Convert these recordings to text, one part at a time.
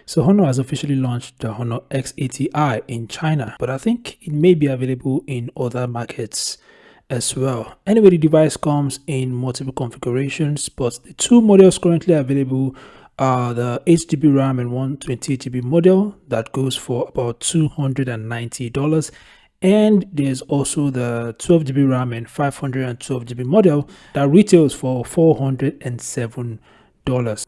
So Honor has officially launched the Honor X80i in China, but I think it may be available in other markets as well. Anyway, the device comes in multiple configurations, but the two models currently available are the 8GB RAM and 128GB model that goes for about $290. And there's also the 12GB RAM and 512GB model that retails for $407,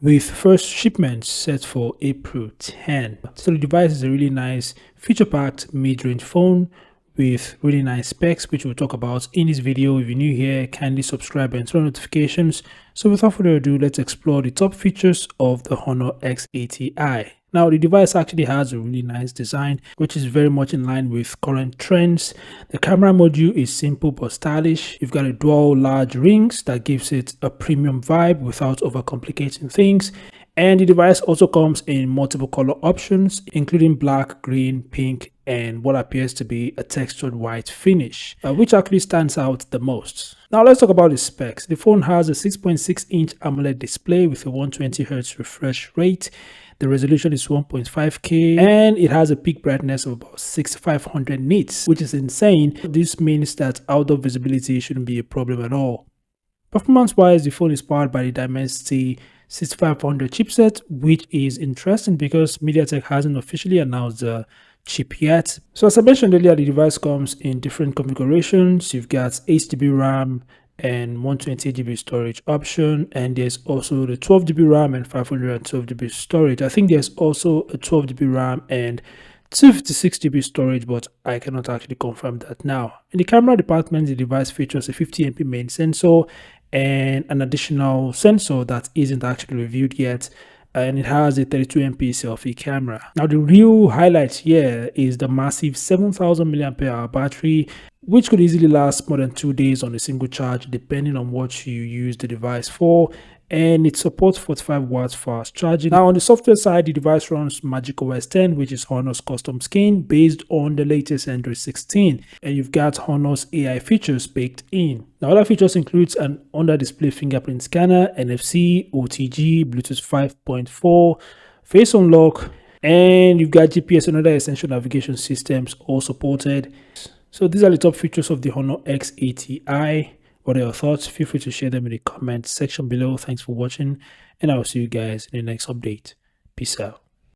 with first shipments set for April 10. So the device is a really nice feature-packed mid-range phone with really nice specs, which we'll talk about in this video. If you're new here, kindly subscribe and turn on notifications. So without further ado, let's explore the top features of the Honor X80i. Now, the device actually has a really nice design, which is very much in line with current trends. The camera module is simple but stylish. You've got a dual large rings that gives it a premium vibe without overcomplicating things. And the device also comes in multiple color options, including black, green, pink, and what appears to be a textured white finish, which actually stands out the most. Now let's talk about the specs. The phone has a 6.6-inch AMOLED display with a 120Hz refresh rate. The resolution is 1.5K and it has a peak brightness of about 6500 nits, which is insane. This means that outdoor visibility shouldn't be a problem at all. Performance-wise, the phone is powered by the Dimensity 6500 chipset, which is interesting because MediaTek hasn't officially announced the chip yet. So as I mentioned earlier, the device comes in different configurations. You've got 8GB RAM and 128GB storage option, and there's also the 12GB RAM and 512GB storage. I think there's also a 12GB RAM and 256GB storage, but I cannot actually confirm that now. In the camera department, the device features a 50MP main sensor and an additional sensor that isn't actually reviewed yet, and it has a 32MP selfie camera. Now the real highlight here is the massive 7000 mAh battery, which could easily last more than 2 days on a single charge depending on what you use the device for, and it supports 45 watts fast charging. Now on the software side, the device runs Magic OS 10, which is Honor's custom skin based on the latest Android 16, and you've got Honor's AI features baked in. Now other features includes an under-display fingerprint scanner, NFC, OTG, Bluetooth 5.4, face unlock, and you've got GPS and other essential navigation systems all supported. So these are the top features of the Honor X80i. What are your thoughts? Feel free to share them in the comment section below. Thanks for watching, and I will see you guys in the next update. Peace out.